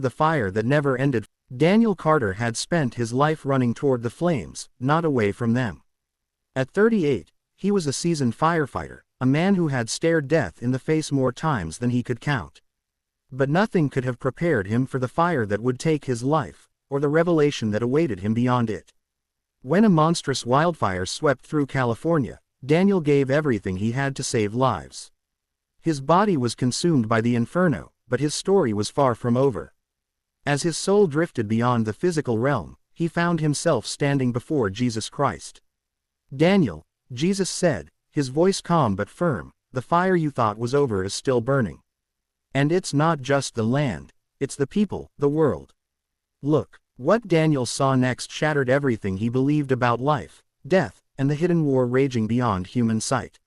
The fire that never ended. Daniel Carter had spent his life running toward the flames, not away from them. At 38, he was a seasoned firefighter, a man who had stared death in the face more times than he could count. But nothing could have prepared him for the fire that would take his life, or the revelation that awaited him beyond it. When a monstrous wildfire swept through California, Daniel gave everything he had to save lives. His body was consumed by the inferno, but his story was far from over. As his soul drifted beyond the physical realm, he found himself standing before Jesus Christ. "Daniel," Jesus said, his voice calm but firm, "the fire you thought was over is still burning. And it's not just the land, it's the people, the world." Look. What Daniel saw next shattered everything he believed about life, death, and the hidden war raging beyond human sight.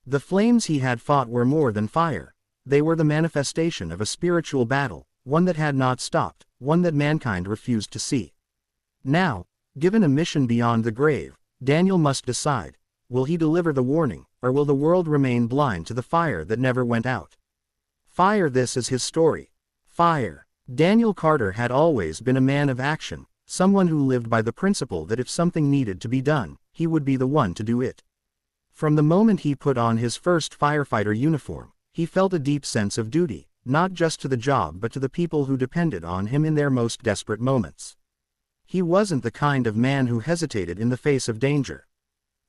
The flames he had fought were more than fire. They were the manifestation of a spiritual battle, one that had not stopped, one that mankind refused to see. Now, given a mission beyond the grave, Daniel must decide, will he deliver the warning, or will the world remain blind to the fire that never went out? Fire. This is his story. Fire. Daniel Carter had always been a man of action, someone who lived by the principle that if something needed to be done, he would be the one to do it. From the moment he put on his first firefighter uniform, he felt a deep sense of duty, not just to the job but to the people who depended on him in their most desperate moments. He wasn't the kind of man who hesitated in the face of danger.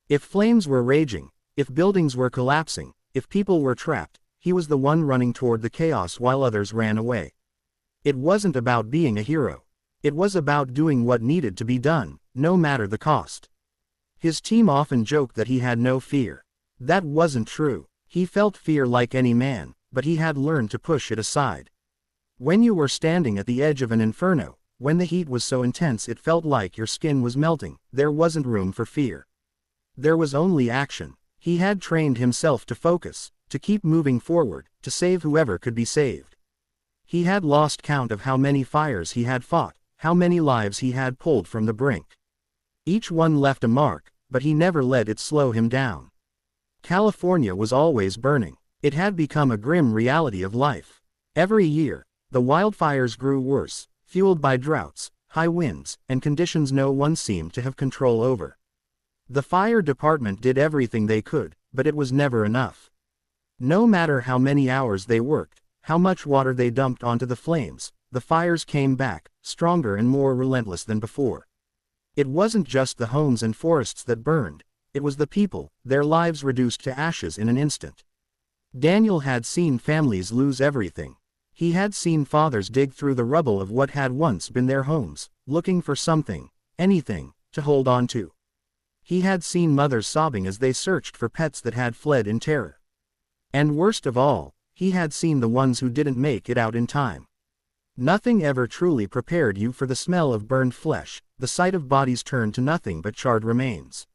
If flames were raging, if buildings were collapsing, if people were trapped, he was the one running toward the chaos while others ran away. It wasn't about being a hero. It was about doing what needed to be done, no matter the cost. His team often joked that he had no fear. That wasn't true. He felt fear like any man, but he had learned to push it aside. When you were standing at the edge of an inferno, when the heat was so intense it felt like your skin was melting, there wasn't room for fear. There was only action. He had trained himself to focus, to keep moving forward, to save whoever could be saved. He had lost count of how many fires he had fought, how many lives he had pulled from the brink. Each one left a mark, but he never let it slow him down. California was always burning. It had become a grim reality of life. Every year, the wildfires grew worse, fueled by droughts, high winds, and conditions no one seemed to have control over. The fire department did everything they could, but it was never enough. No matter how many hours they worked, how much water they dumped onto the flames, the fires came back, stronger and more relentless than before. It wasn't just the homes and forests that burned, it was the people, their lives reduced to ashes in an instant. Daniel had seen families lose everything. He had seen fathers dig through the rubble of what had once been their homes, looking for something, anything, to hold on to. He had seen mothers sobbing as they searched for pets that had fled in terror. And worst of all, he had seen the ones who didn't make it out in time. Nothing ever truly prepared you for the smell of burned flesh, the sight of bodies turned to nothing but charred remains.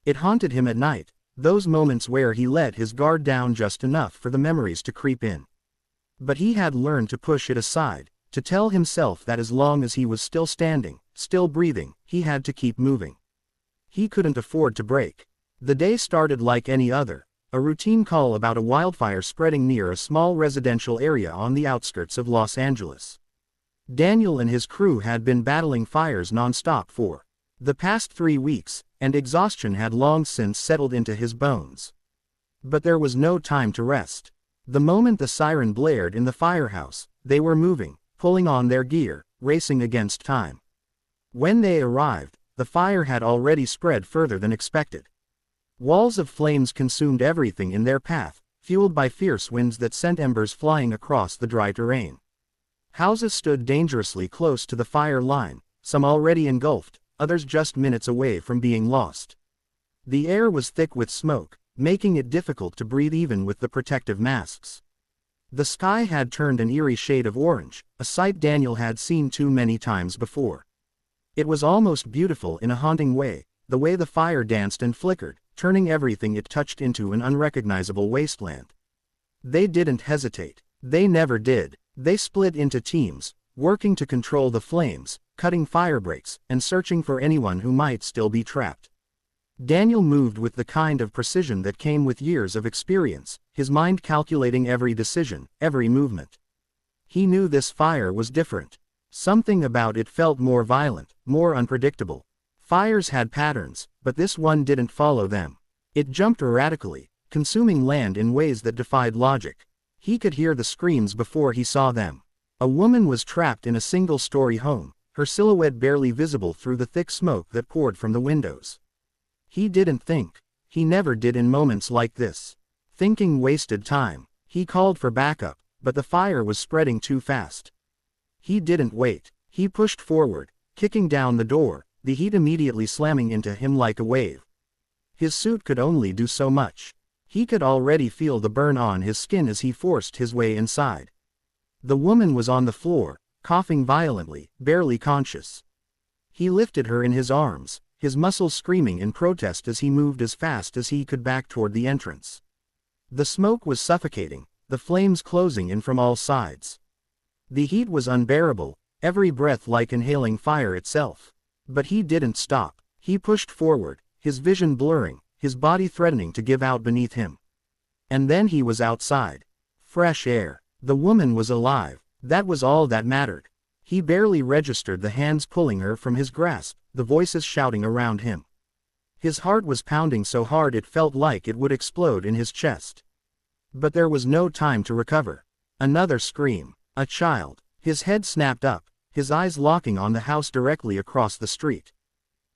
It haunted him at night, those moments where he let his guard down just enough for the memories to creep in. But he had learned to push it aside, to tell himself that as long as he was still standing, still breathing, he had to keep moving. He couldn't afford to break. The day started like any other. A routine call about a wildfire spreading near a small residential area on the outskirts of Los Angeles. Daniel and his crew had been battling fires non-stop for the past 3 weeks, and exhaustion had long since settled into his bones. But there was no time to rest. The moment the siren blared in the firehouse, they were moving, pulling on their gear, racing against time. When they arrived, the fire had already spread further than expected. Walls of flames consumed everything in their path, fueled by fierce winds that sent embers flying across the dry terrain. Houses stood dangerously close to the fire line, some already engulfed, others just minutes away from being lost. The air was thick with smoke, making it difficult to breathe even with the protective masks. The sky had turned an eerie shade of orange, a sight Daniel had seen too many times before. It was almost beautiful in a haunting way, the way the fire danced and flickered, turning everything it touched into an unrecognizable wasteland. They didn't hesitate. They never did. They split into teams, working to control the flames, cutting fire breaks, and searching for anyone who might still be trapped. Daniel moved with the kind of precision that came with years of experience, his mind calculating every decision, every movement. He knew this fire was different. Something about it felt more violent, more unpredictable. Fires had patterns, but this one didn't follow them. It jumped erratically, consuming land in ways that defied logic. He could hear the screams before he saw them. A woman was trapped in a single-story home, her silhouette barely visible through the thick smoke that poured from the windows. He didn't think. He never did in moments like this. Thinking wasted time. He called for backup, but the fire was spreading too fast. He didn't wait. He pushed forward, kicking down the door, the heat immediately slamming into him like a wave. His suit could only do so much. He could already feel the burn on his skin as he forced his way inside. The woman was on the floor, coughing violently, barely conscious. He lifted her in his arms, his muscles screaming in protest as he moved as fast as he could back toward the entrance. The smoke was suffocating, the flames closing in from all sides. The heat was unbearable, every breath like inhaling fire itself. But he didn't stop. He pushed forward, his vision blurring, his body threatening to give out beneath him. And then he was outside. Fresh air. The woman was alive. That was all that mattered. He barely registered the hands pulling her from his grasp, the voices shouting around him. His heart was pounding so hard it felt like it would explode in his chest. But there was no time to recover. Another scream. A child. His head snapped up, his eyes locking on the house directly across the street.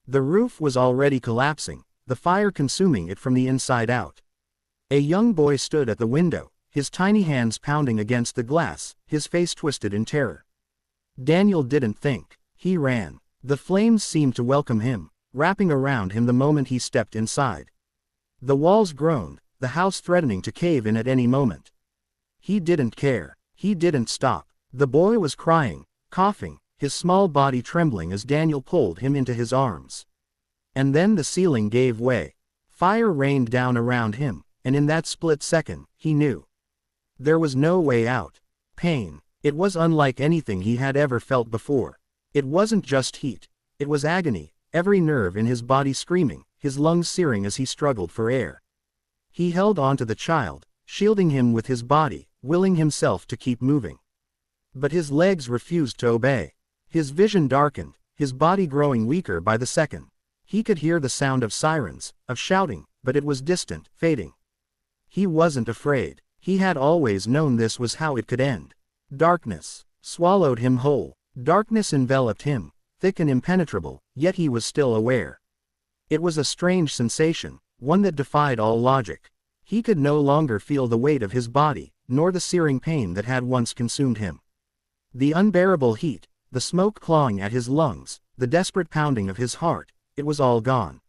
The roof was already collapsing, the fire consuming it from the inside out. A young boy stood at the window, his tiny hands pounding against the glass, his face twisted in terror. Daniel didn't think. He ran. The flames seemed to welcome him, wrapping around him the moment he stepped inside. The walls groaned, the house threatening to cave in at any moment. He didn't care. He didn't stop. The boy was crying, coughing, his small body trembling as Daniel pulled him into his arms. And then the ceiling gave way. Fire rained down around him, and in that split second, he knew. There was no way out. Pain. It was unlike anything he had ever felt before. It wasn't just heat. It was agony, every nerve in his body screaming, his lungs searing as he struggled for air. He held onto the child, shielding him with his body, willing himself to keep moving. But his legs refused to obey. His vision darkened, his body growing weaker by the second. He could hear the sound of sirens, of shouting, but it was distant, fading. He wasn't afraid. He had always known this was how it could end. Darkness swallowed him whole. Darkness enveloped him, thick and impenetrable, yet he was still aware. It was a strange sensation, one that defied all logic. He could no longer feel the weight of his body, nor the searing pain that had once consumed him. The unbearable heat, the smoke clawing at his lungs, the desperate pounding of his heart, it was all gone.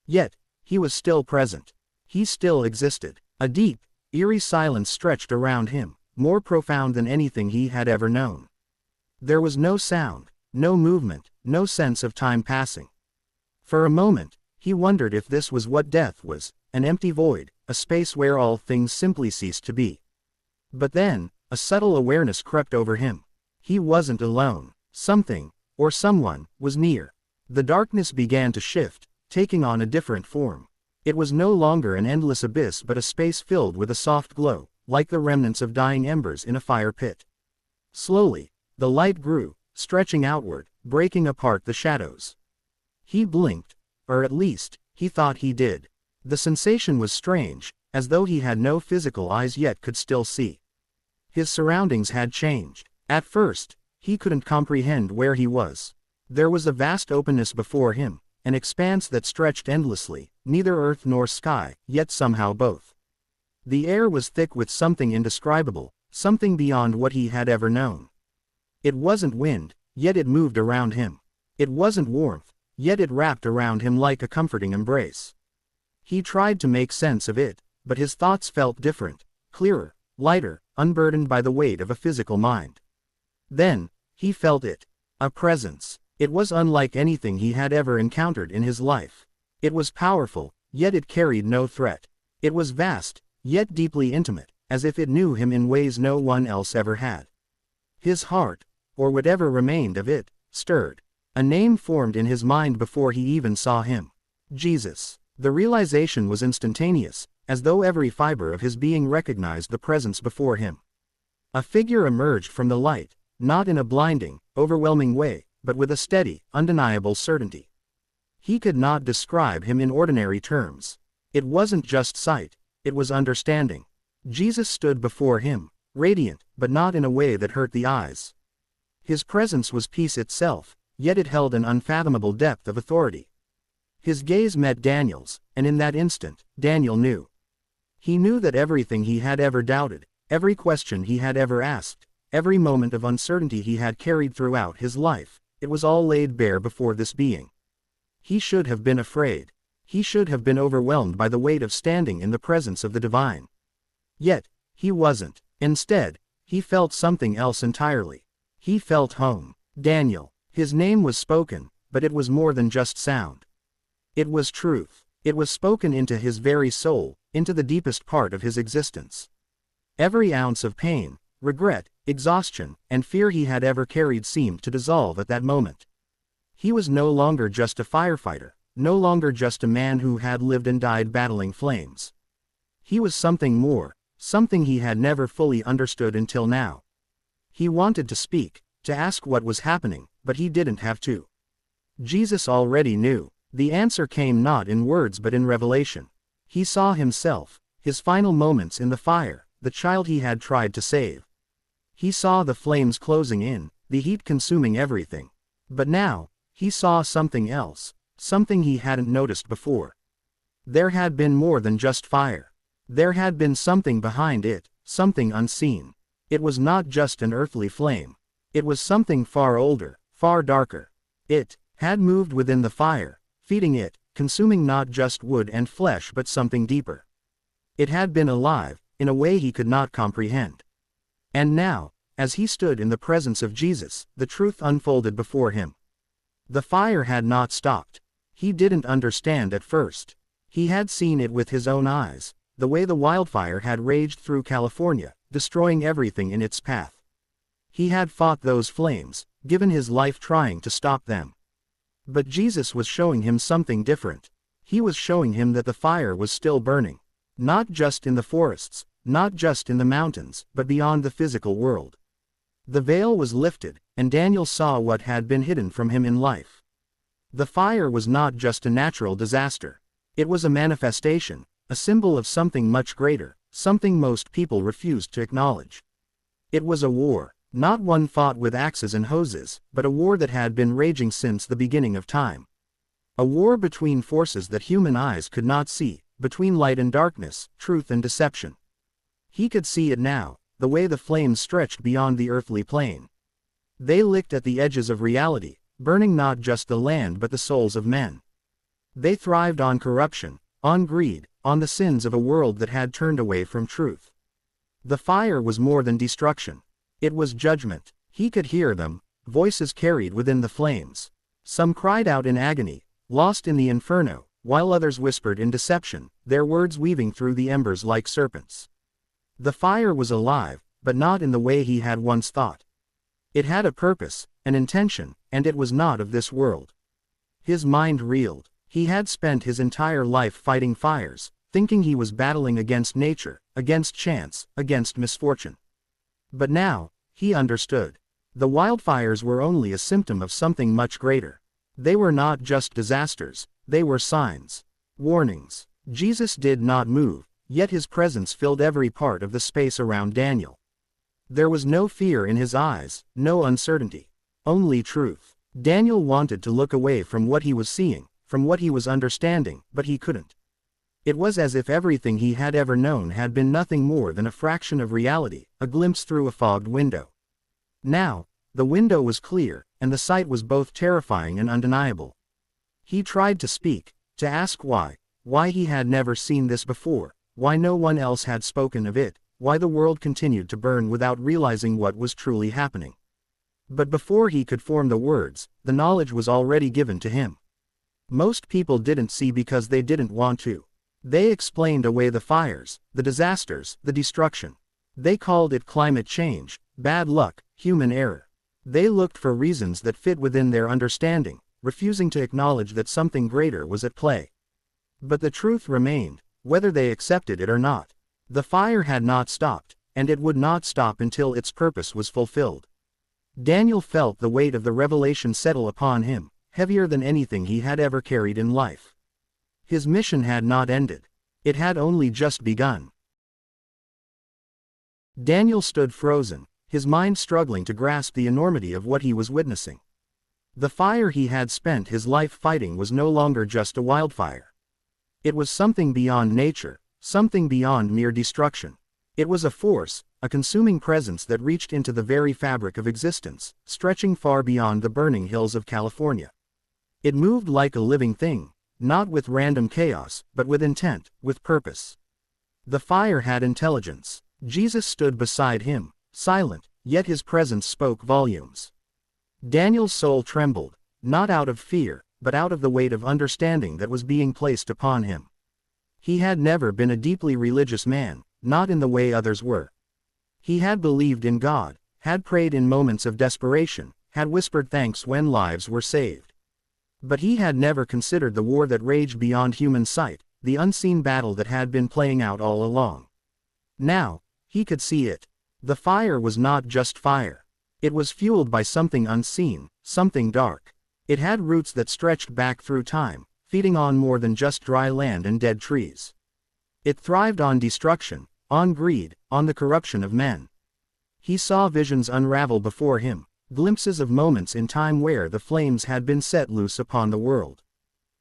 Yet, he was still present. He still existed. A deep, eerie silence stretched around him, more profound than anything he had ever known. There was no sound, no movement, no sense of time passing. For a moment, he wondered if this was what death was, an empty void, a space where all things simply ceased to be. But then, a subtle awareness crept over him. He wasn't alone. Something, or someone, was near. The darkness began to shift, taking on a different form. It was no longer an endless abyss but a space filled with a soft glow, like the remnants of dying embers in a fire pit. Slowly, the light grew, stretching outward, breaking apart the shadows. He blinked, or at least, he thought he did. The sensation was strange, as though he had no physical eyes yet could still see. His surroundings had changed. At first, he couldn't comprehend where he was. There was a vast openness before him, an expanse that stretched endlessly, neither earth nor sky, yet somehow both. The air was thick with something indescribable, something beyond what he had ever known. It wasn't wind, yet it moved around him. It wasn't warmth, yet it wrapped around him like a comforting embrace. He tried to make sense of it, but his thoughts felt different, clearer, lighter, unburdened by the weight of a physical mind. Then, he felt it. A presence. It was unlike anything he had ever encountered in his life. It was powerful, yet it carried no threat. It was vast, yet deeply intimate, as if it knew him in ways no one else ever had. His heart, or whatever remained of it, stirred. A name formed in his mind before he even saw him. Jesus. The realization was instantaneous, as though every fiber of his being recognized the presence before him. A figure emerged from the light, not in a blinding, overwhelming way, but with a steady, undeniable certainty. He could not describe him in ordinary terms. It wasn't just sight, it was understanding. Jesus stood before him, radiant, but not in a way that hurt the eyes. His presence was peace itself, yet it held an unfathomable depth of authority. His gaze met Daniel's, and in that instant, Daniel knew. He knew that everything he had ever doubted, every question he had ever asked, every moment of uncertainty he had carried throughout his life, it was all laid bare before this being. He should have been afraid. He should have been overwhelmed by the weight of standing in the presence of the divine. Yet, he wasn't. Instead, he felt something else entirely. He felt home. Daniel. His name was spoken, but it was more than just sound. It was truth. It was spoken into his very soul, into the deepest part of his existence. Every ounce of pain, regret, exhaustion, and fear he had ever carried seemed to dissolve at that moment. He was no longer just a firefighter, no longer just a man who had lived and died battling flames. He was something more, something he had never fully understood until now. He wanted to speak, to ask what was happening, but he didn't have to. Jesus already knew. The answer came not in words but in revelation. He saw himself, his final moments in the fire, the child he had tried to save. He saw the flames closing in, the heat consuming everything. But now, he saw something else, something he hadn't noticed before. There had been more than just fire. There had been something behind it, something unseen. It was not just an earthly flame. It was something far older, far darker. It had moved within the fire, feeding it, consuming not just wood and flesh but something deeper. It had been alive, in a way he could not comprehend. And now, as he stood in the presence of Jesus, the truth unfolded before him. The fire had not stopped. He didn't understand at first. He had seen it with his own eyes, the way the wildfire had raged through California, destroying everything in its path. He had fought those flames, given his life trying to stop them. But Jesus was showing him something different. He was showing him that the fire was still burning. Not just in the forests, not just in the mountains, but beyond the physical world. The veil was lifted, and Daniel saw what had been hidden from him in life. The fire was not just a natural disaster. It was a manifestation, a symbol of something much greater, something most people refused to acknowledge. It was a war, not one fought with axes and hoses, but a war that had been raging since the beginning of time. A war between forces that human eyes could not see, between light and darkness, truth and deception. He could see it now, the way the flames stretched beyond the earthly plane. They licked at the edges of reality, burning not just the land but the souls of men. They thrived on corruption, on greed, on the sins of a world that had turned away from truth. The fire was more than destruction. It was judgment. He could hear them, voices carried within the flames. Some cried out in agony, lost in the inferno, while others whispered in deception, their words weaving through the embers like serpents. The fire was alive, but not in the way he had once thought. It had a purpose, an intention, and it was not of this world. His mind reeled. He had spent his entire life fighting fires, thinking he was battling against nature, against chance, against misfortune. But now, he understood. The wildfires were only a symptom of something much greater. They were not just disasters, they were signs, warnings. Jesus did not move, yet his presence filled every part of the space around Daniel. There was no fear in his eyes, no uncertainty, only truth. Daniel wanted to look away from what he was seeing, from what he was understanding, but he couldn't. It was as if everything he had ever known had been nothing more than a fraction of reality, a glimpse through a fogged window. Now, the window was clear, and the sight was both terrifying and undeniable. He tried to speak, to ask why he had never seen this before, why no one else had spoken of it, why the world continued to burn without realizing what was truly happening. But before he could form the words, the knowledge was already given to him. Most people didn't see because they didn't want to. They explained away the fires, the disasters, the destruction. They called it climate change, bad luck, human error. They looked for reasons that fit within their understanding, refusing to acknowledge that something greater was at play. But the truth remained, whether they accepted it or not. The fire had not stopped. and it would not stop until its purpose was fulfilled. Daniel felt the weight of the revelation settle upon him, heavier than anything he had ever carried in life. His mission had not ended. It had only just begun. Daniel stood frozen, his mind struggling to grasp the enormity of what he was witnessing. The fire he had spent his life fighting was no longer just a wildfire. It was something beyond nature, something beyond mere destruction. It was a force, a consuming presence that reached into the very fabric of existence, stretching far beyond the burning hills of California. It moved like a living thing, not with random chaos, but with intent, with purpose. The fire had intelligence. Jesus stood beside him, silent, yet his presence spoke volumes. Daniel's soul trembled, not out of fear, but out of the weight of understanding that was being placed upon him. He had never been a deeply religious man, not in the way others were. He had believed in God, had prayed in moments of desperation, had whispered thanks when lives were saved. But he had never considered the war that raged beyond human sight, the unseen battle that had been playing out all along. Now, he could see it. The fire was not just fire. It was fueled by something unseen, something dark. It had roots that stretched back through time, feeding on more than just dry land and dead trees. It thrived on destruction, on greed, on the corruption of men. He saw visions unravel before him, glimpses of moments in time where the flames had been set loose upon the world.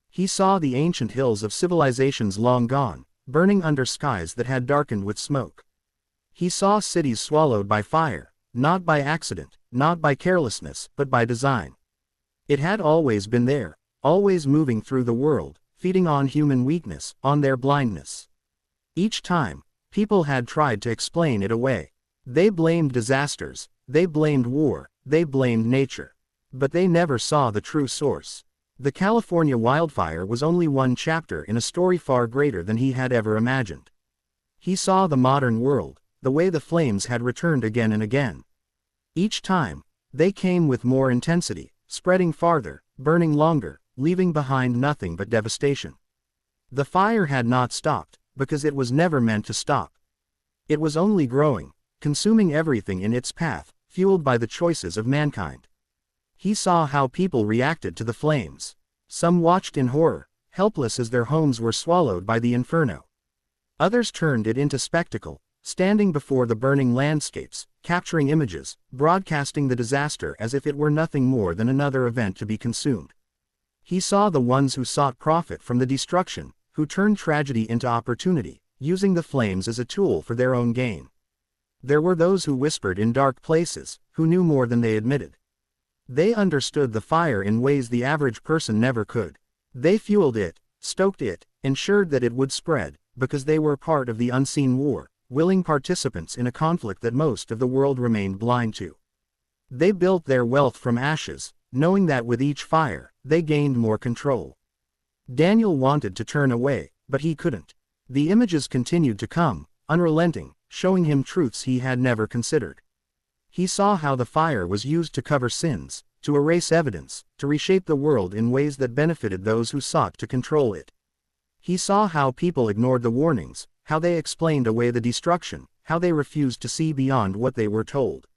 He saw the ancient hills of civilizations long gone, burning under skies that had darkened with smoke. He saw cities swallowed by fire, not by accident, not by carelessness, but by design. It had always been there, always moving through the world, feeding on human weakness, on their blindness. Each time, people had tried to explain it away. They blamed disasters, they blamed war, they blamed nature. But they never saw the true source. The California wildfire was only one chapter in a story far greater than he had ever imagined. He saw the modern world, the way the flames had returned again and again. Each time, they came with more intensity, spreading farther, burning longer, leaving behind nothing but devastation. The fire had not stopped, because it was never meant to stop. It was only growing, consuming everything in its path, fueled by the choices of mankind. He saw how people reacted to the flames. Some watched in horror, helpless as their homes were swallowed by the inferno. Others turned it into spectacle, standing before the burning landscapes, capturing images, broadcasting the disaster as if it were nothing more than another event to be consumed. He saw the ones who sought profit from the destruction, who turned tragedy into opportunity, using the flames as a tool for their own gain. There were those who whispered in dark places, who knew more than they admitted. They understood the fire in ways the average person never could. They fueled it, stoked it, ensured that it would spread, because they were part of the unseen war, willing participants in a conflict that most of the world remained blind to. They built their wealth from ashes, knowing that with each fire, they gained more control. Daniel wanted to turn away, but he couldn't. The images continued to come, unrelenting, showing him truths he had never considered. He saw how the fire was used to cover sins, to erase evidence, to reshape the world in ways that benefited those who sought to control it. He saw how people ignored the warnings, how they explained away the destruction, how they refused to see beyond what they were told.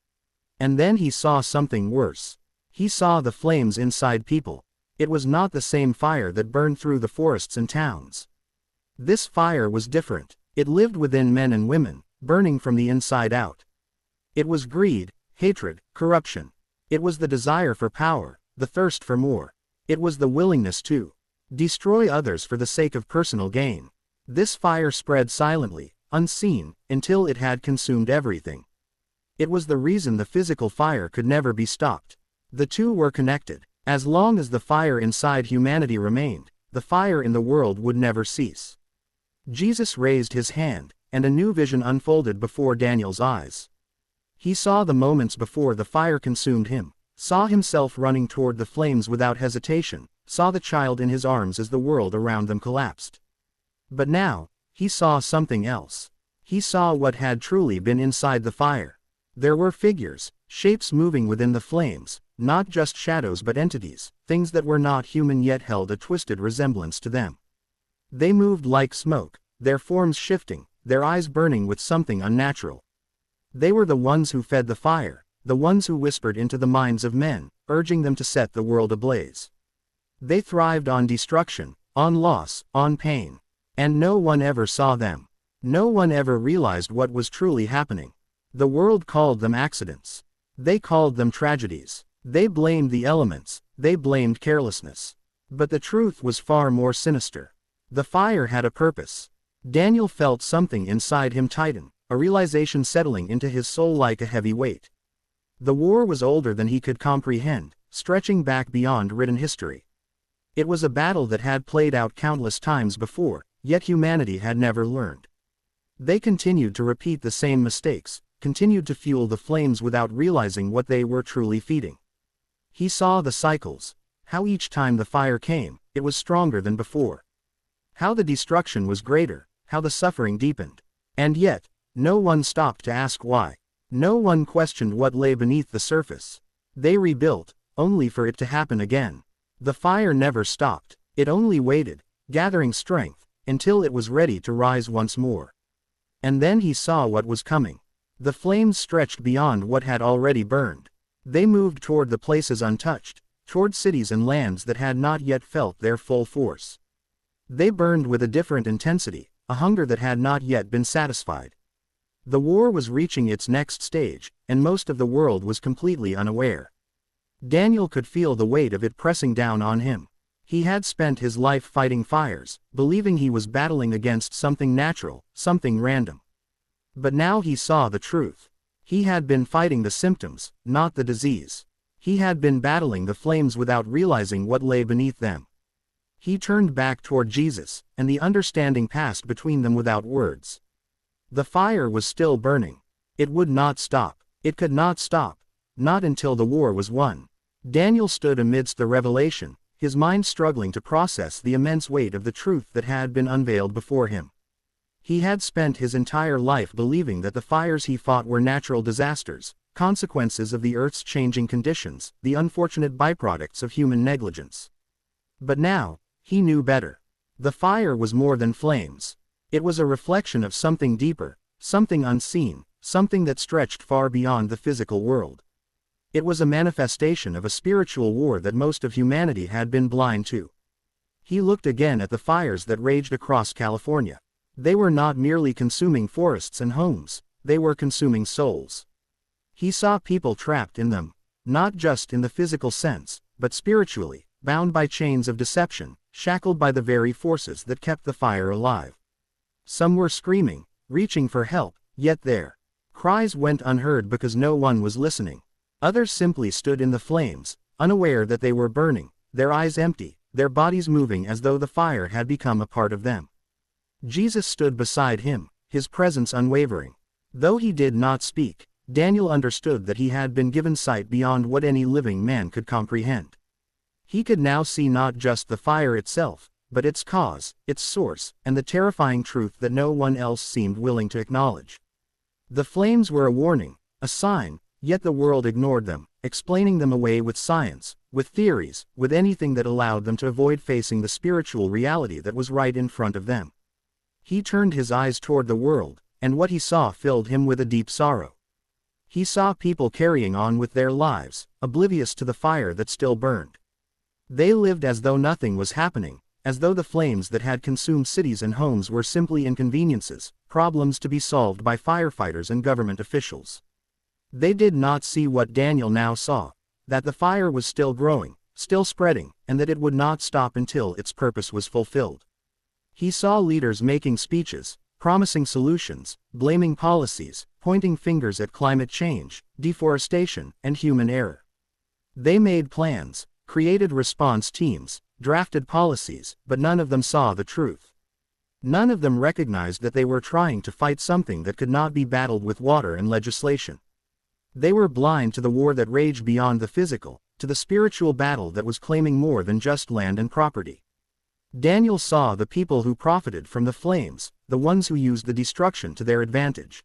And then he saw something worse. He saw the flames inside people. It was not the same fire that burned through the forests and towns. This fire was different. It lived within men and women, burning from the inside out. It was greed, hatred, corruption. It was the desire for power, the thirst for more. It was the willingness to destroy others for the sake of personal gain. This fire spread silently, unseen, until it had consumed everything. It was the reason the physical fire could never be stopped. The two were connected. As long as the fire inside humanity remained, the fire in the world would never cease. Jesus raised his hand, and a new vision unfolded before Daniel's eyes. He saw the moments before the fire consumed him, saw himself running toward the flames without hesitation, saw the child in his arms as the world around them collapsed. But now, he saw something else. He saw what had truly been inside the fire. There were figures, shapes moving within the flames, not just shadows but entities, things that were not human yet held a twisted resemblance to them. They moved like smoke, their forms shifting, their eyes burning with something unnatural. They were the ones who fed the fire, the ones who whispered into the minds of men, urging them to set the world ablaze. They thrived on destruction, on loss, on pain. And no one ever saw them. No one ever realized what was truly happening. The world called them accidents. They called them tragedies. They blamed the elements, they blamed carelessness. But the truth was far more sinister. The fire had a purpose. Daniel felt something inside him tighten, a realization settling into his soul like a heavy weight. The war was older than he could comprehend, stretching back beyond written history. It was a battle that had played out countless times before, yet humanity had never learned. They continued to repeat the same mistakes, continued to fuel the flames without realizing what they were truly feeding. He saw the cycles, how each time the fire came, it was stronger than before. How the destruction was greater, how the suffering deepened. And yet, no one stopped to ask why. No one questioned what lay beneath the surface. They rebuilt, only for it to happen again. The fire never stopped, it only waited, gathering strength, until it was ready to rise once more. And then he saw what was coming. The flames stretched beyond what had already burned. They moved toward the places untouched, toward cities and lands that had not yet felt their full force. They burned with a different intensity, a hunger that had not yet been satisfied. The war was reaching its next stage, and most of the world was completely unaware. Daniel could feel the weight of it pressing down on him. He had spent his life fighting fires, believing he was battling against something natural, something random. But now he saw the truth. He had been fighting the symptoms, not the disease. He had been battling the flames without realizing what lay beneath them. He turned back toward Jesus, and the understanding passed between them without words. The fire was still burning. It would not stop. It could not stop. Not until the war was won. Daniel stood amidst the revelation, his mind struggling to process the immense weight of the truth that had been unveiled before him. He had spent his entire life believing that the fires he fought were natural disasters, consequences of the Earth's changing conditions, the unfortunate byproducts of human negligence. But now, he knew better. The fire was more than flames. It was a reflection of something deeper, something unseen, something that stretched far beyond the physical world. It was a manifestation of a spiritual war that most of humanity had been blind to. He looked again at the fires that raged across California. They were not merely consuming forests and homes, they were consuming souls. He saw people trapped in them, not just in the physical sense, but spiritually, bound by chains of deception, shackled by the very forces that kept the fire alive. Some were screaming, reaching for help, yet their cries went unheard because no one was listening. Others simply stood in the flames, unaware that they were burning, their eyes empty, their bodies moving as though the fire had become a part of them. Jesus stood beside him, his presence unwavering. Though he did not speak, Daniel understood that he had been given sight beyond what any living man could comprehend. He could now see not just the fire itself, but its cause, its source, and the terrifying truth that no one else seemed willing to acknowledge. The flames were a warning, a sign, yet the world ignored them, explaining them away with science, with theories, with anything that allowed them to avoid facing the spiritual reality that was right in front of them. He turned his eyes toward the world, and what he saw filled him with a deep sorrow. He saw people carrying on with their lives, oblivious to the fire that still burned. They lived as though nothing was happening, as though the flames that had consumed cities and homes were simply inconveniences, problems to be solved by firefighters and government officials. They did not see what Daniel now saw, that the fire was still growing, still spreading, and that it would not stop until its purpose was fulfilled. He saw leaders making speeches, promising solutions, blaming policies, pointing fingers at climate change, deforestation, and human error. They made plans, created response teams, drafted policies, but none of them saw the truth. None of them recognized that they were trying to fight something that could not be battled with water and legislation. They were blind to the war that raged beyond the physical, to the spiritual battle that was claiming more than just land and property. Daniel saw the people who profited from the flames, the ones who used the destruction to their advantage.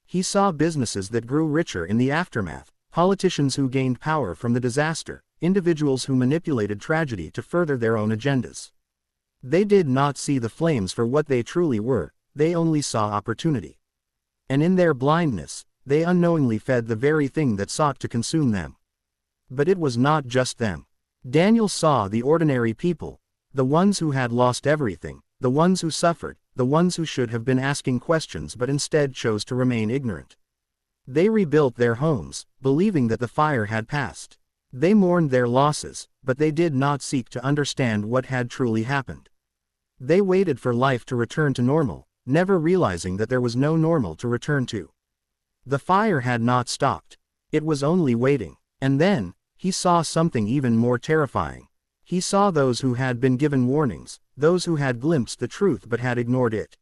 He saw businesses that grew richer in the aftermath, politicians who gained power from the disaster, individuals who manipulated tragedy to further their own agendas. They did not see the flames for what they truly were, they only saw opportunity. And in their blindness, they unknowingly fed the very thing that sought to consume them. But it was not just them. Daniel saw the ordinary people, the ones who had lost everything, the ones who suffered, the ones who should have been asking questions but instead chose to remain ignorant. They rebuilt their homes, believing that the fire had passed. They mourned their losses, but they did not seek to understand what had truly happened. They waited for life to return to normal, never realizing that there was no normal to return to. The fire had not stopped. It was only waiting. And then, he saw something even more terrifying. He saw those who had been given warnings, those who had glimpsed the truth but had ignored it.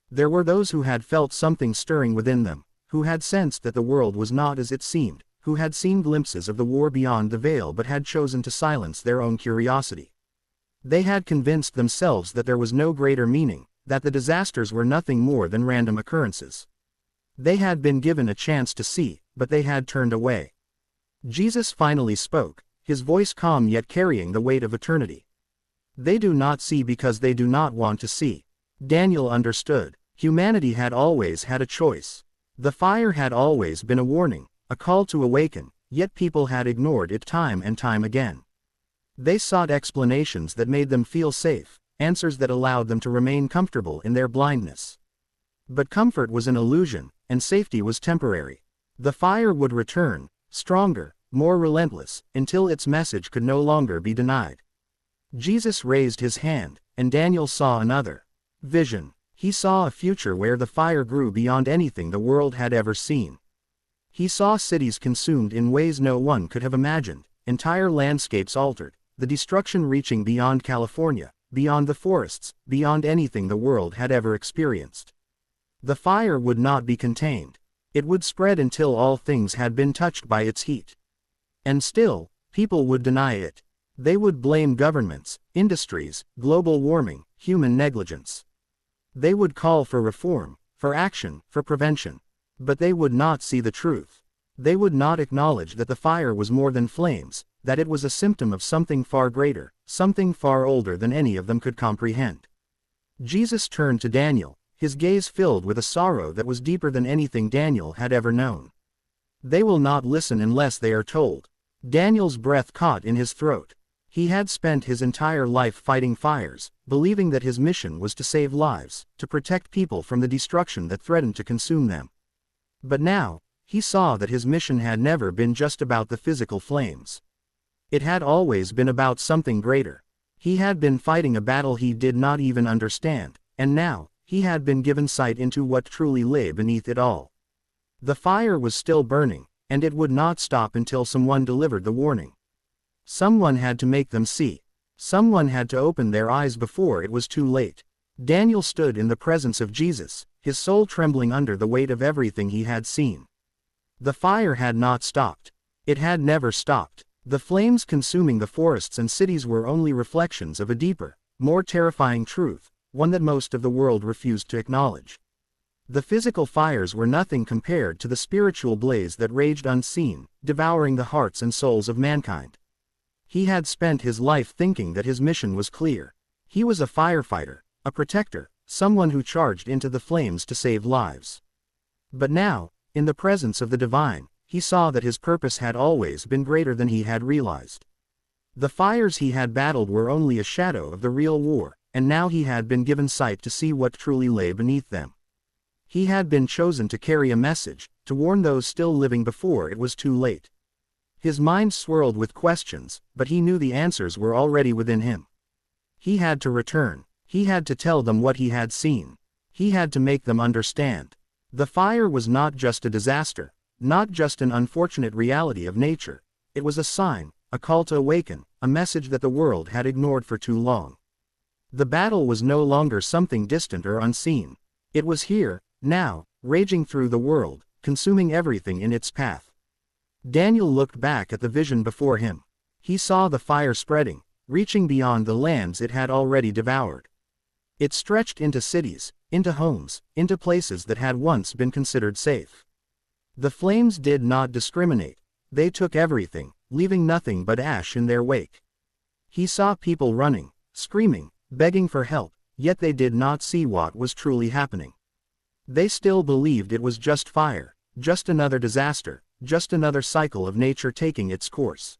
There were those who had felt something stirring within them, who had sensed that the world was not as it seemed, who had seen glimpses of the war beyond the veil but had chosen to silence their own curiosity. They had convinced themselves that there was no greater meaning, that the disasters were nothing more than random occurrences. They had been given a chance to see, but they had turned away. Jesus finally spoke, his voice calm yet carrying the weight of eternity. They do not see because they do not want to see. Daniel understood. Humanity had always had a choice. The fire had always been a warning, a call to awaken, yet people had ignored it time and time again. They sought explanations that made them feel safe, answers that allowed them to remain comfortable in their blindness. But comfort was an illusion, and safety was temporary. The fire would return, stronger, more relentless, until its message could no longer be denied. Jesus raised his hand, and Daniel saw another vision. He saw a future where the fire grew beyond anything the world had ever seen. He saw cities consumed in ways no one could have imagined, entire landscapes altered, the destruction reaching beyond California, beyond the forests, beyond anything the world had ever experienced. The fire would not be contained. It would spread until all things had been touched by its heat. And still, people would deny it. They would blame governments, industries, global warming, human negligence. They would call for reform, for action, for prevention. But they would not see the truth. They would not acknowledge that the fire was more than flames, that it was a symptom of something far greater, something far older than any of them could comprehend. Jesus turned to Daniel, his gaze filled with a sorrow that was deeper than anything Daniel had ever known. They will not listen unless they are told. Daniel's breath caught in his throat. He had spent his entire life fighting fires, believing that his mission was to save lives, to protect people from the destruction that threatened to consume them. But now, he saw that his mission had never been just about the physical flames. It had always been about something greater. He had been fighting a battle he did not even understand, and now, he had been given sight into what truly lay beneath it all. The fire was still burning, and it would not stop until someone delivered the warning. Someone had to make them see. Someone had to open their eyes before it was too late. Daniel stood in the presence of Jesus, his soul trembling under the weight of everything he had seen. The fire had not stopped. It had never stopped. The flames consuming the forests and cities were only reflections of a deeper, more terrifying truth, one that most of the world refused to acknowledge. The physical fires were nothing compared to the spiritual blaze that raged unseen, devouring the hearts and souls of mankind. He had spent his life thinking that his mission was clear. He was a firefighter, a protector, someone who charged into the flames to save lives. But now, in the presence of the divine, he saw that his purpose had always been greater than he had realized. The fires he had battled were only a shadow of the real war, and now he had been given sight to see what truly lay beneath them. He had been chosen to carry a message, to warn those still living before it was too late. His mind swirled with questions, but he knew the answers were already within him. He had to return. He had to tell them what he had seen. He had to make them understand. The fire was not just a disaster, not just an unfortunate reality of nature. It was a sign, a call to awaken, a message that the world had ignored for too long. The battle was no longer something distant or unseen. It was here, now, raging through the world, consuming everything in its path. Daniel looked back at the vision before him. He saw the fire spreading, reaching beyond the lands it had already devoured. It stretched into cities, into homes, into places that had once been considered safe. The flames did not discriminate. They took everything, leaving nothing but ash in their wake. He saw people running, screaming, begging for help, yet they did not see what was truly happening. They still believed it was just fire. just another disaster, just another cycle of nature taking its course.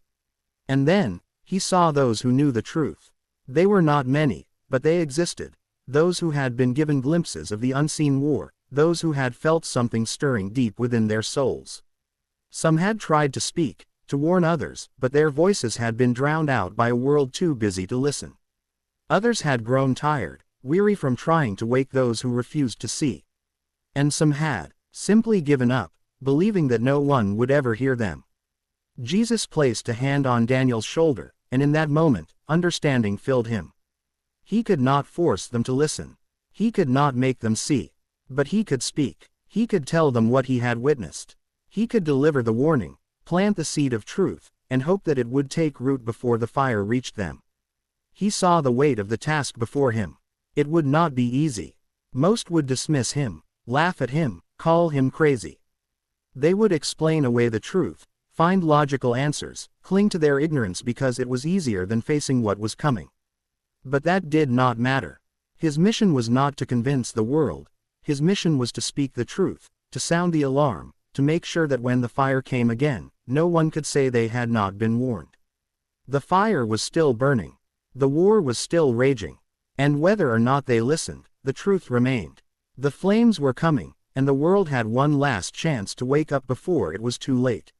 And then, he saw those who knew the truth. They were not many, but they existed. Those who had been given glimpses of the unseen war, those who had felt something stirring deep within their souls. Some had tried to speak, to warn others, but their voices had been drowned out by a world too busy to listen. Others had grown tired, weary from trying to wake those who refused to see. And some had simply given up, believing that no one would ever hear them. Jesus placed a hand on Daniel's shoulder, and in that moment, understanding filled him. He could not force them to listen. He could not make them see. But he could speak. He could tell them what he had witnessed. He could deliver the warning, plant the seed of truth, and hope that it would take root before the fire reached them. He saw the weight of the task before him. It would not be easy. Most would dismiss him, laugh at him, call him crazy. They would explain away the truth, find logical answers, cling to their ignorance because it was easier than facing what was coming. But that did not matter. His mission was not to convince the world. His mission was to speak the truth, to sound the alarm, to make sure that when the fire came again, no one could say they had not been warned. The fire was still burning. The war was still raging. And whether or not they listened, the truth remained. The flames were coming, and the world had one last chance to wake up before it was too late.